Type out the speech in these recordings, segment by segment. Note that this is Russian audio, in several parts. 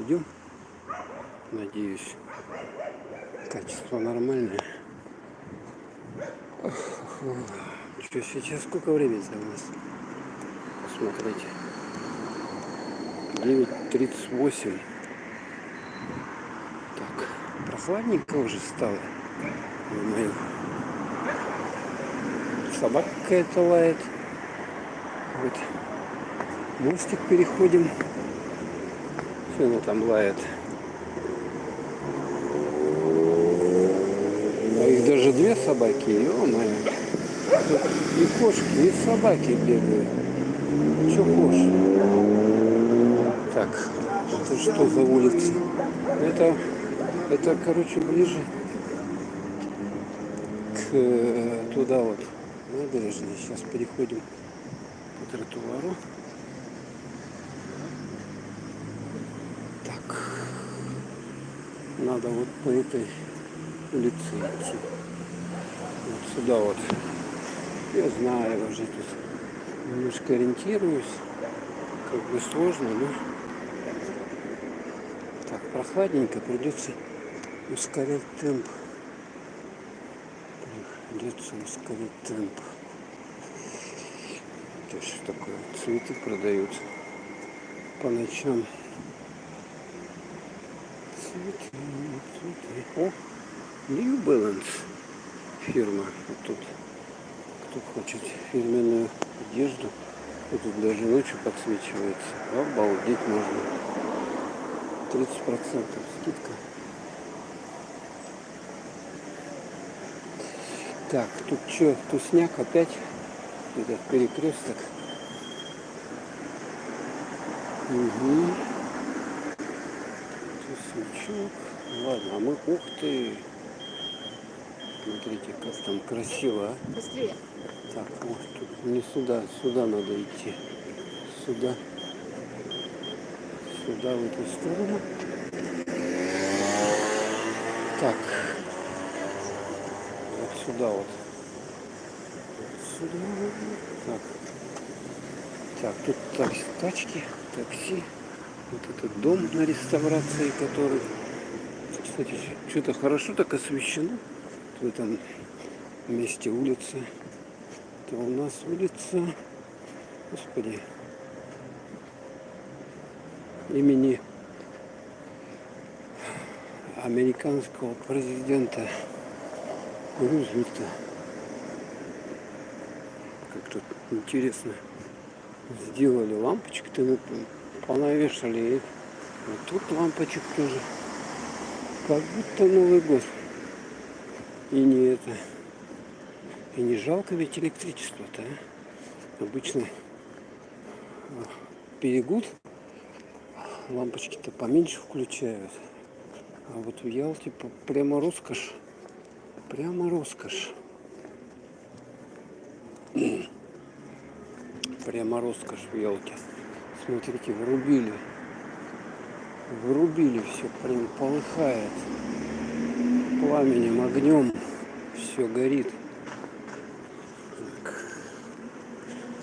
идем. Надеюсь, качество нормальное. Что сейчас, сколько времени у нас? Посмотрите. 9:38. Так, прохладненько уже стало. Ё-моё. Собака какая-то лает. Вот. Мостик переходим. Что она там лает? А их даже две собаки, ё-моё. И кошки, и собаки бегают. Че хочешь? Так, это что за улица? Это, короче, ближе к туда вот набережной. Сейчас переходим по тротуару. Так, надо вот по этой улице идти. Вот сюда вот. Я знаю, уже тут немножко ориентируюсь. Как бы сложно, но так прохладненько, придется ускорять темп. Придется ускорять темп. Это что такое? Цветы продают по ночам. Цветы. О, New Balance фирма. Вот тут кто хочет фирменную одежду. Вот тут даже ночью подсвечивается. Обалдеть можно. 30% скидка. Так, тут что, тусняк опять? Этот перекресток. Угу. Туснячок. Ладно, а мы, ух ты. Смотрите, как там красиво, а? Быстрее. Так, вот тут не сюда, сюда надо идти. Сюда. Сюда, в эту сторону. Так. Вот сюда вот. Сюда. Так. Так, тут тачки, такси. Вот этот дом на реставрации, который, кстати, что-то хорошо так освещено в этом месте улицы. Это у нас улица, господи, имени американского президента Рузвельта. Как тут интересно сделали, лампочки-то мы понавешали, и вот тут лампочек тоже, как будто Новый год. И не это, и не жалко ведь электричество-то, а? Обычно перегуд, лампочки-то поменьше включают, а вот в Ялте прямо роскошь, прямо роскошь. Прямо роскошь в Ялте. Смотрите, вырубили все, прям полыхает пламенем, огнем, все горит. Так.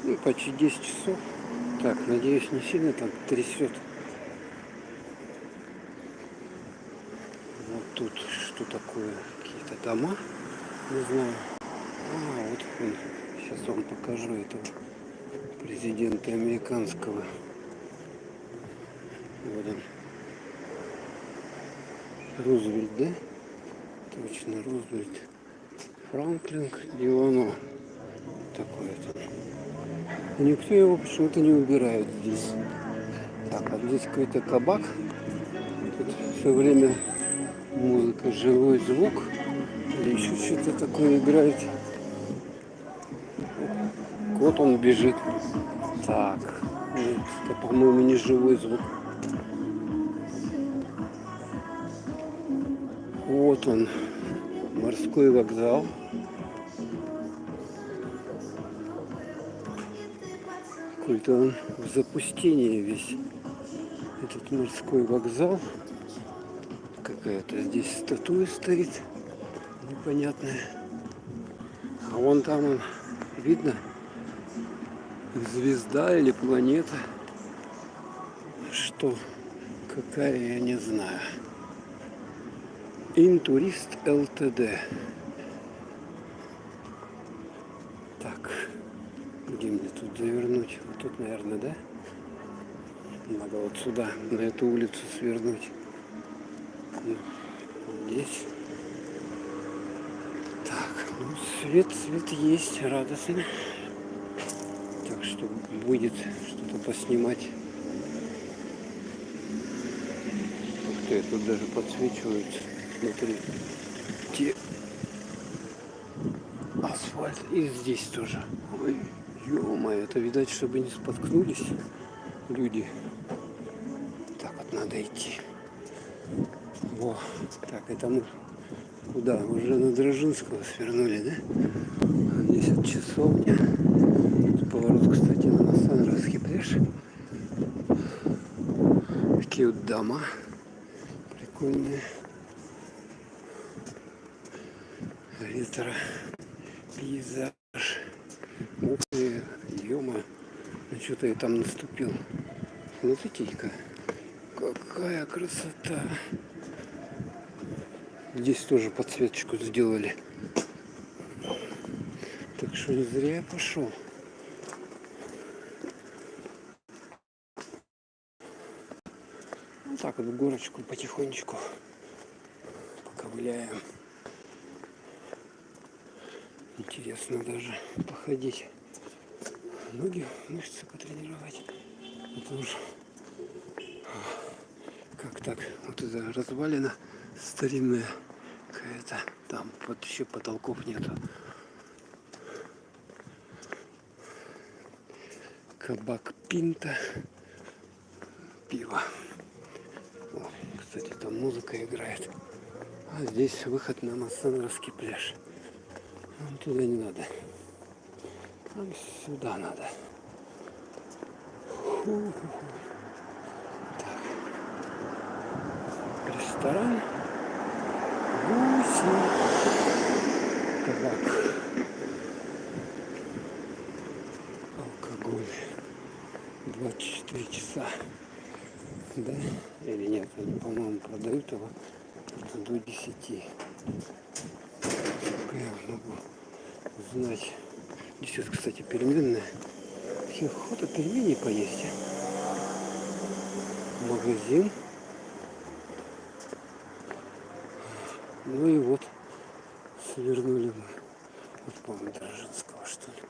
Ну, почти 10 часов. Так, надеюсь, не сильно там трясет. Вот тут что такое? Какие-то дома, не знаю. А, вот он. Сейчас вам покажу этого президента американского. Вот он. Рузвельт, да? Точно, Рузвельт. Франклин Делано. Такой-то. Никто его почему-то не убирает здесь. Так, а здесь какой-то кабак. Тут все время музыка, живой звук. Или еще что-то такое играет. Вот он бежит. Так, нет, это, по-моему, не живой звук. Вот он, морской вокзал. Какой-то он в запустении весь. Этот морской вокзал. Какая-то здесь статуя стоит. Непонятная. А вон там он, видно, звезда или планета. Что? какая, я не знаю. Интурист ЛТД. Так, где мне тут завернуть? Вот тут, наверное, да? Надо вот сюда, на эту улицу свернуть. Ну, здесь. Так, ну свет есть, радостно. Так что будет что-то поснимать. Ух ты, тут даже подсвечиваются. Смотри. Асфальт. И здесь тоже. Ой, ё-моё, это видать, чтобы не споткнулись люди. Так вот надо идти. Во. Так, это мы куда? Уже на Дрожинского свернули, да? А здесь вот часовня. Тут поворот, кстати, на Массандровский пляж. Такие вот дома прикольные. Ретро пейзаж. Ух ты, ё-моё. Ну что-то я там наступил. Смотрите-ка, какая красота. Здесь тоже подсветочку сделали. Так что не зря я пошел. Вот так вот в горочку потихонечку поковыляем. Интересно даже походить. Ноги, мышцы потренировать. Это уже как так? Вот это развалина старинная какая-то. Там вот еще потолков нету. Кабак Пинта. Пиво. О, кстати, там музыка играет. А здесь выход на Массандровский пляж. Нам туда не надо. Нам сюда надо. Так. Ресторан. Гуси. Табак. Алкоголь. 24 часа. Да? Или нет? Они, по-моему, продают его до 10. Только я могу знать. Здесь вот, кстати, пельменная. Все охота пельмени поесть. Магазин. Ну и вот свернули мы. Вот, по-моему, Дрожинского, что ли.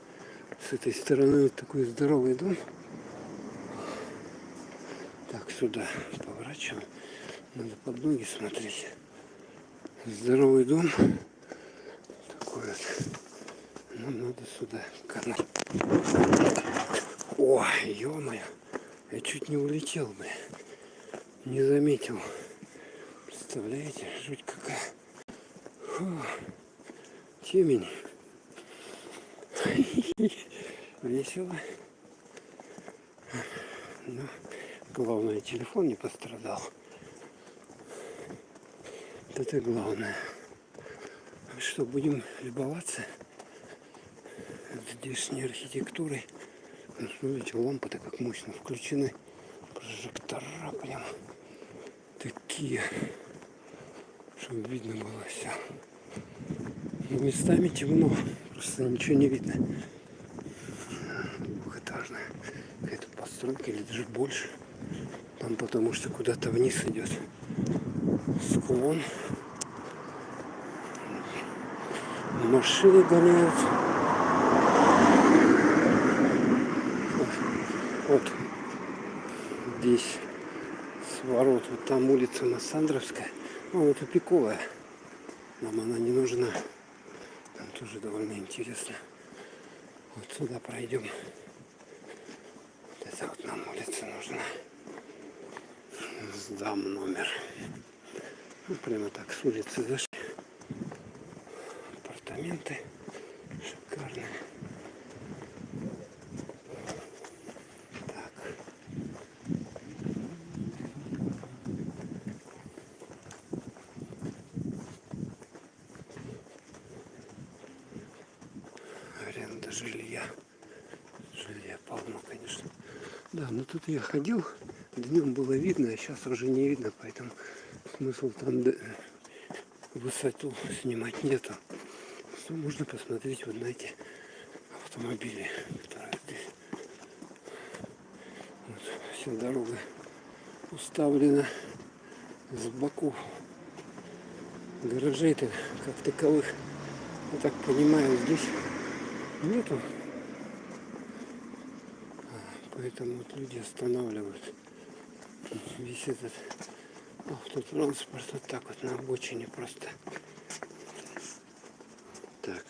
С этой стороны вот такой здоровый дом. Так, сюда поворачиваем. Надо под ноги смотреть. Здоровый дом. Такой вот. Нам надо сюда. Канал. Ой, ё-моё. Я чуть не улетел бы. Не заметил. Представляете, жуть какая. Фу. Темень. Весело. Но главное, телефон не пострадал. Это главное. Что, будем любоваться здешней архитектурой. Ну, смотрите, лампы-то как мощно включены. Прожектора прям такие, чтобы видно было все. Но местами темно, просто ничего не видно. Двухэтажная какая-то постройка или даже больше. Там потому что куда-то вниз идет склон. Машины гоняются. Вот здесь сворот, вот там улица Массандровская. Ну, это тупиковая. Нам она не нужна. Там тоже довольно интересно. Вот сюда пройдем. Вот это вот нам улица нужна. Сдам номер. Ну, прямо так с улицы зашли. Апартаменты шикарные. Так. Аренда жилья. Жилья полно, конечно. Да, но тут я ходил Днем было видно, а сейчас уже не видно, поэтому смысл там высоту снимать нету. Что можно посмотреть вот на эти автомобили, которые здесь. Вот, вся дорога уставлена с боков. Гаражей-то как таковых, я так понимаю, здесь нету. Поэтому вот люди останавливают весь этот автотранспорт вот так вот на обочине просто. Так.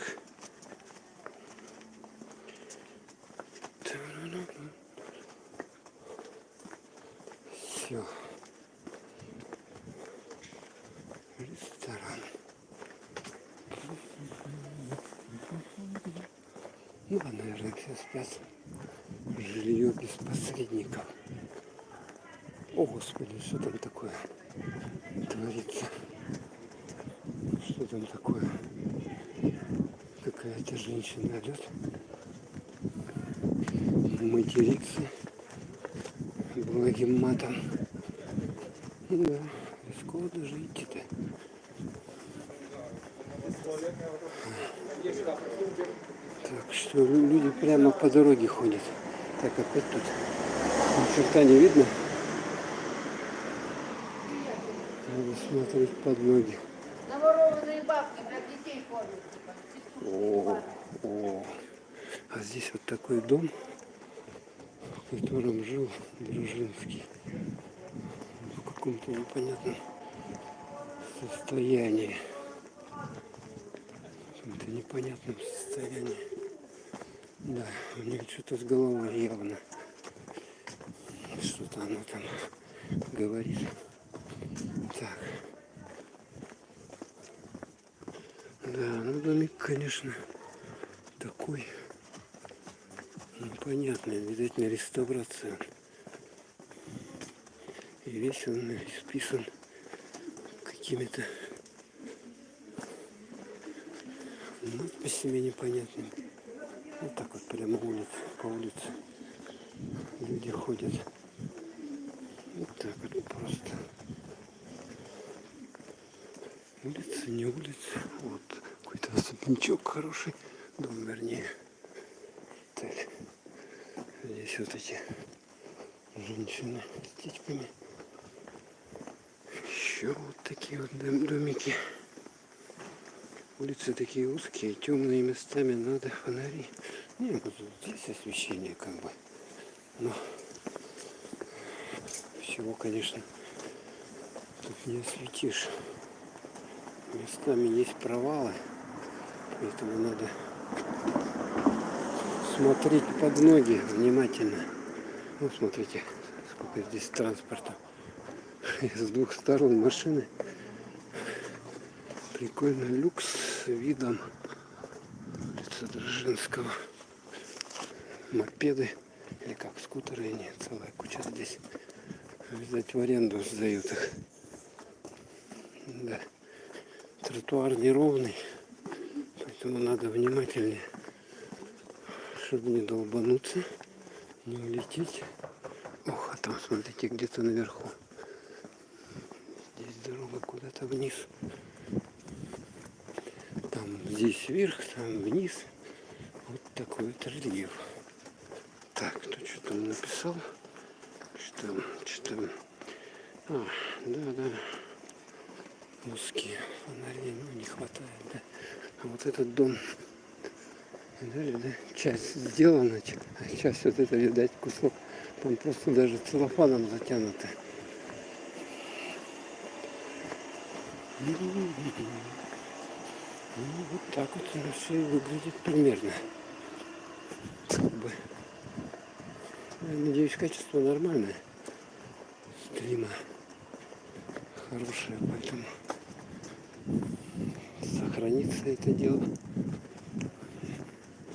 Все. Ресторан. Ну, а, наверное, все спят. Жилье без посредников. О, Господи, что там такое творится? Что там такое? Какая-то женщина идет, матерится благим матом. Да, рискованно даже идти-то. Так что люди прямо по дороге ходят. Так, опять тут ни черта не видно. Надо смотреть под ноги. Наворованные бабки для детей ходят. О. А здесь вот такой дом, в котором жил Дзержинский. В каком-то непонятном состоянии. В каком-то непонятном состоянии. Да, у него что-то с головой явно. Что-то оно там говорит. Так. Да, ну домик, конечно, такой непонятный. Видать, на реставрацию. И весь он исписан какими-то надписями непонятными. Вот так вот прямо по улице люди ходят. Вот так вот просто. Улица, не улица. Вот какой-то особнячок хороший. Дом, вернее. Отель. Здесь вот эти женщины с детьми. Еще вот такие вот домики. Улицы такие узкие, темные, местами надо фонари. Не, вот здесь освещение как бы. Но всего, конечно, тут не осветишь. Местами есть провалы, поэтому надо смотреть под ноги внимательно. Ну, смотрите, сколько здесь транспорта. С двух сторон машины. Прикольно, люкс с видом улицы Дзержинского. Мопеды, или как скутеры, они целая куча здесь. Видать, в аренду сдают их. Да. Тротуар неровный, поэтому надо внимательнее, чтобы не долбануться, не улететь. Ох, а там, смотрите, где-то наверху. Здесь дорога куда-то вниз. Там здесь вверх, там вниз. Вот такой вот рельеф. Так, кто что там написал? Что там? А, да. Узкие фонари, ну, не хватает, да. А вот этот дом, да, часть сделана, а часть вот это, видать, кусок, там просто даже целлофаном затянуто. Ну, вот так вот оно все и выглядит примерно. Как бы. Я надеюсь, качество нормальное. Стрима хорошее, поэтому сохранится это дело.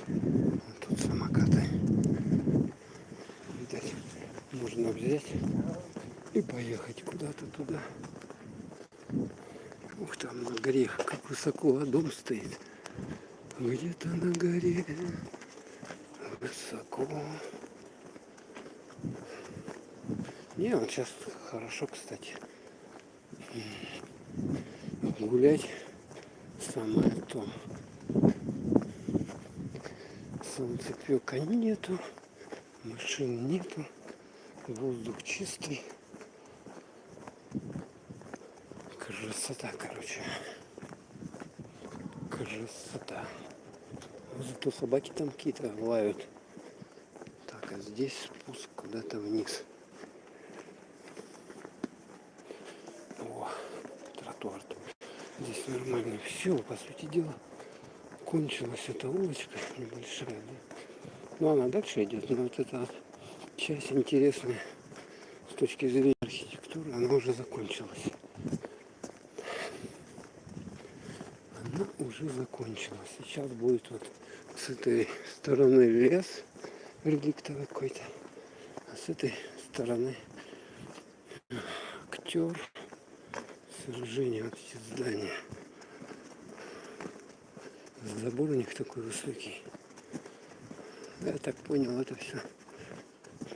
А тут самокаты. Видать, можно взять и поехать куда-то туда. Ух, там на горе, как высоко, а дом стоит. Где-то на горе высоко. Не, вот сейчас хорошо, кстати. Гулять самое то. Солнцепека нету, машин нету, воздух чистый. Красота, короче. Красота. Зато собаки там какие-то лают. Так, а здесь спуск куда-то вниз. О, тротуар. Здесь нормально все, по сути дела. Кончилась эта улочка небольшая, да? Ну, она дальше идет, но вот эта вот часть интересная с точки зрения архитектуры, она уже закончилась. Она уже закончилась. Сейчас будет вот с этой стороны лес реликтовый какой-то, а с этой стороны актер, сооружение, вот эти здания. Забор у них такой высокий. Я так понял, это все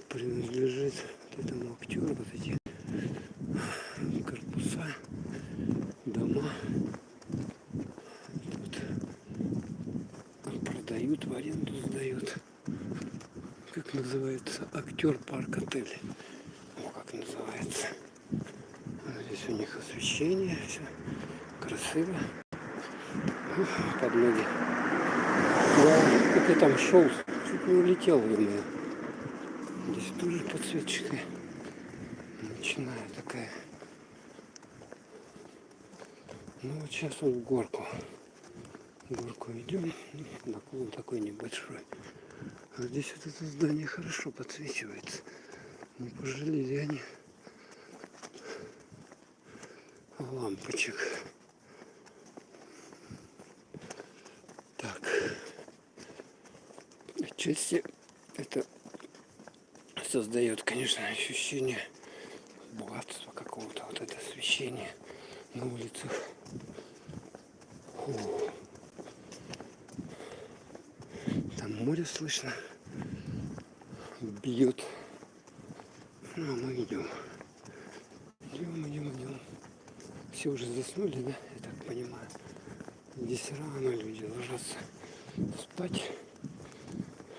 принадлежит вот этому актеру, вот эти корпуса, дома. Тут продают, в аренду сдают. Как называется? Актер парк отель. О, как называется. Здесь у них освещение, все красиво. Под ноги. Да, как я там шел, чуть не улетел в меня. Здесь тоже подсветочка ночная такая. Ну вот сейчас вот в горку. В горку идем. Наклон такой небольшой. А здесь вот это здание хорошо подсвечивается. Не пожалели они лампочек. Так. Отчасти это создает, конечно, ощущение богатства какого-то, вот это освещение на улицах. Фу. Там море слышно, бьет. Ну, а мы идем. Идем. Все уже заснули, да, я так понимаю. Здесь рано люди ложатся спать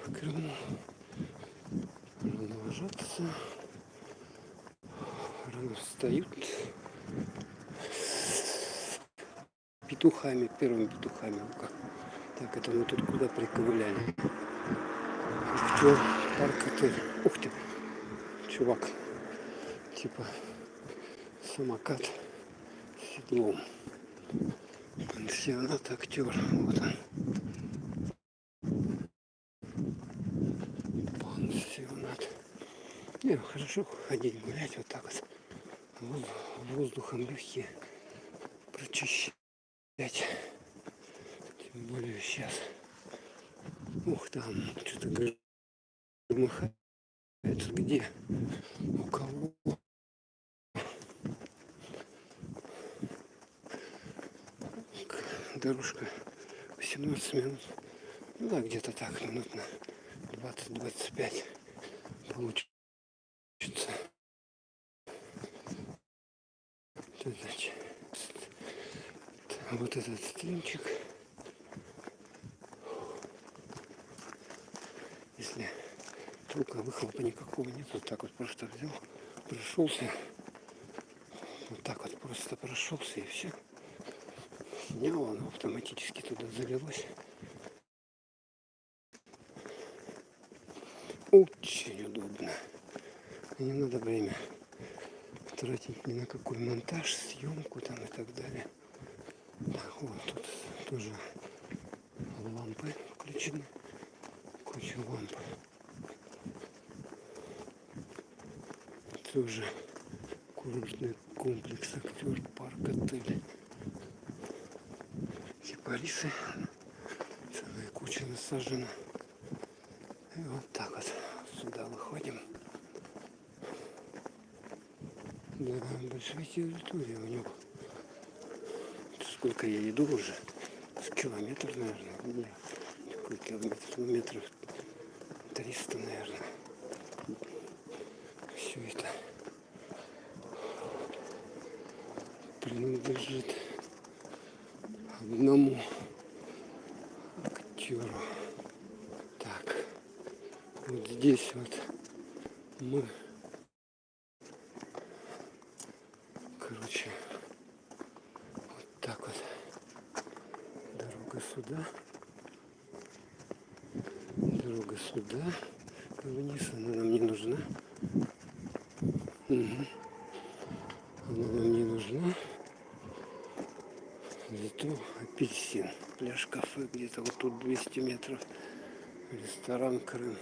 в Крыму. Рано ложатся, рано встают. Петухами, первыми петухами в руках. Так, это мы тут куда приковыляли? Актер, парк отель. Ух ты, чувак, типа самокат с седлом. Пансионат актер. Вот он. Пансионат. Не, хорошо ходить, гулять вот так вот. Воздухом легкие прочищать. Тем более сейчас. Ух, там что-то громыхает. Где? У кого? Дорожка 18 минут. Ну да, где-то так, минут на 20-25 получится. Значит, вот этот стримчик. Если только выхлопа никакого нет, вот так вот просто взял, прошелся. Вот так вот просто прошелся и все. Снял, оно автоматически туда залилось. Очень удобно. Не надо время тратить ни на какой монтаж, съемку там и так далее. Так, вот тут тоже лампы включены. Куча ламп. Тоже курортный комплекс актер парк отель. Кипарисы. Целая куча насажена. И вот так вот сюда выходим. Да, большая территория у него. Сколько я иду уже? С километров, наверное. Нет. Какой километр? Метров 300, наверное. Все это принадлежит одному актеру. Так, вот здесь вот мы, короче, вот так вот дорога сюда, вниз, она нам не нужна. Угу. Она нам не нужна. Зато апельсин. Пляж кафе где-то вот тут 200 метров. Ресторан Крым.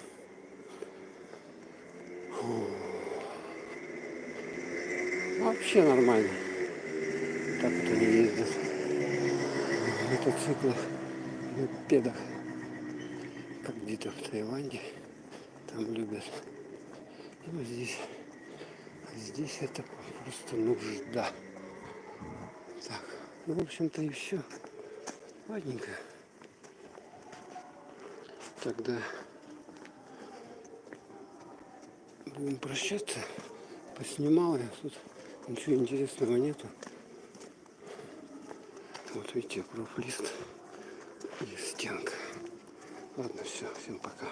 Фу. Вообще нормально. Так вот они ездят. На мотоциклах, на педах. Как где-то в Таиланде. Там любят. Ну, здесь это просто нужда. Так, ну, в общем-то, и все. Ладненько. Тогда будем прощаться. Поснимал я. Тут ничего интересного нету. Вот видите, профлист и стенка. Ладно, все, всем пока.